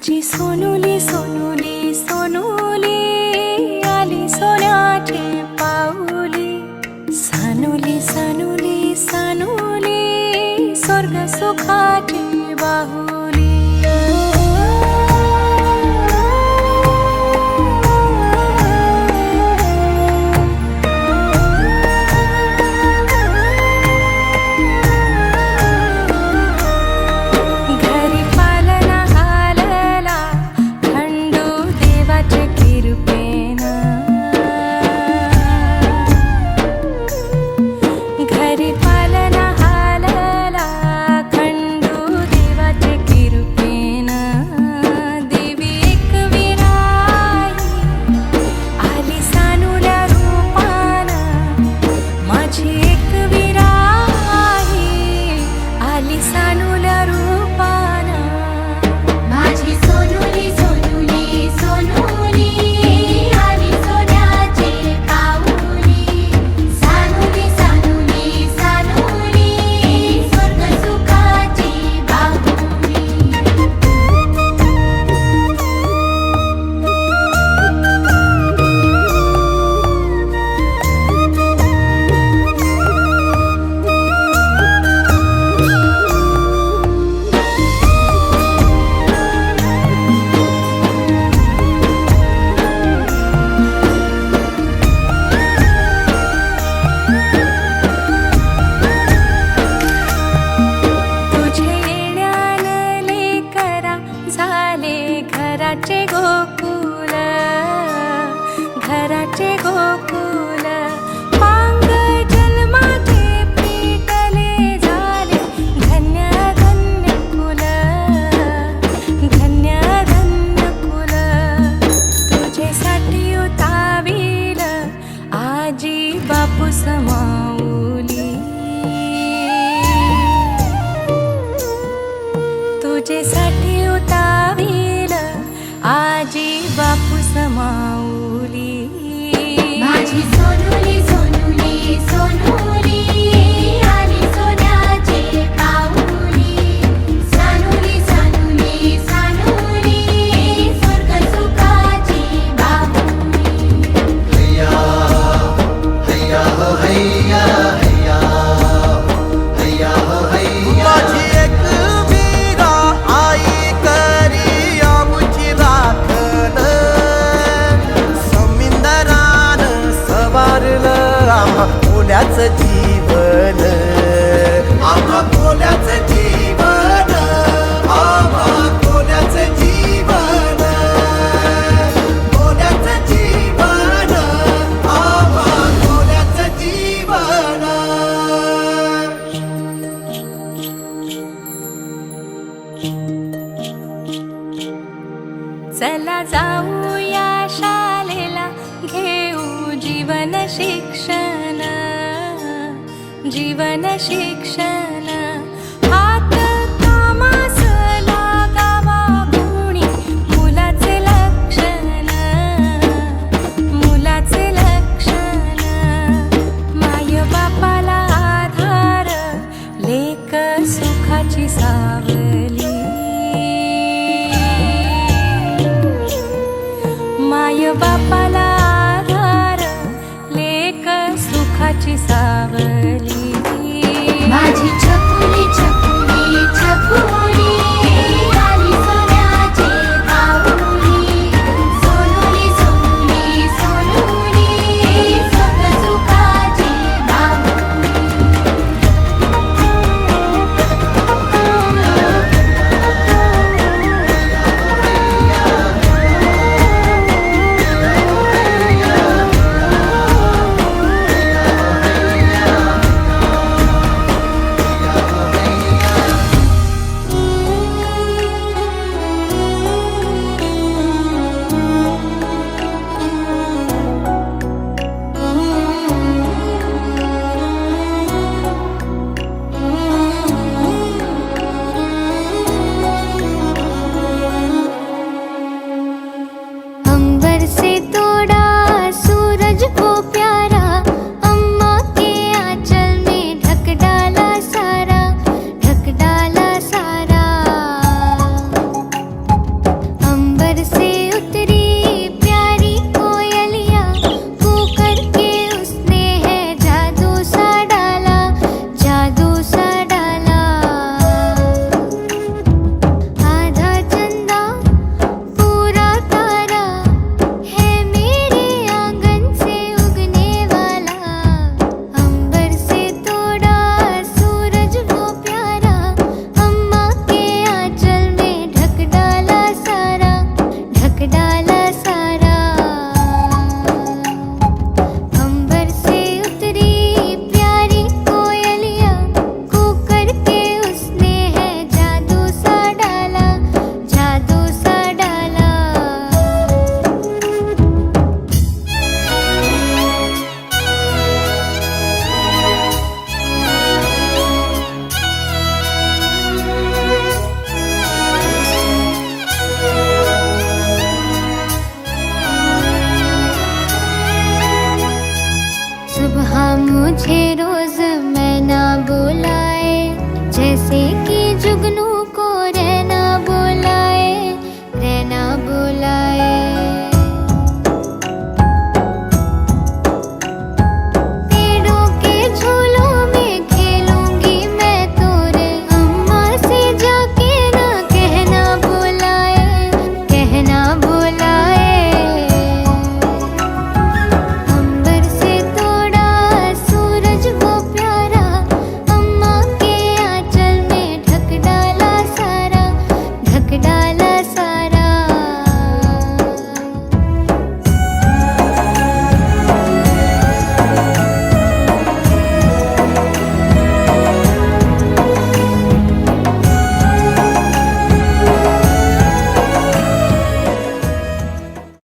माझी सोनुली सोनुली सोनुली आली सोन्याची पाऊली सानुली सानुली सानुली स्वर्ग सुखाची बाहुली घराचे गोकुल घराचे गोकुल पांग जन्माचे पेटले झाले धन्य धन्य कुल धन्य धन्य कुल तुझ्यासाठी उतावील आजी बापू समाऊली तुझ्यासाठी उतावील आजी बापू समाऊली माझी सोनुली सोनुली सोनुली आली सोन्याची पाऊली सानुली सानुली सानुली स्वर्ग सुखाची बाहुली हैया हैया हो हैया हैया हैया हो हैया माझी एक वीरा आई करी आमुची राखण समिंदरान सवारलं आम्हा कोल्याचं जीवन आम्हा कोल्याचं जीवन आम्हा कोल्याचं जीवन कोल्याचं जीवन आम्हा कोल्याचं जीवन चला जाऊया शाळेला घेऊ जीवन शिक्षण जीवन शिक्षण हात कामास लागावा गुणी मुलाचे लक्षण मुलाचे लक्षण माय बापाला आधार लेक सुखाची सावली माय बापाला आधार लेक सुखाची सावली माझी छकुली छकुली छकुली आली सोन्याची पाऊली सोनुली सोनुली सोनुली स्वर्ग सुखाची बाहुली जुगनू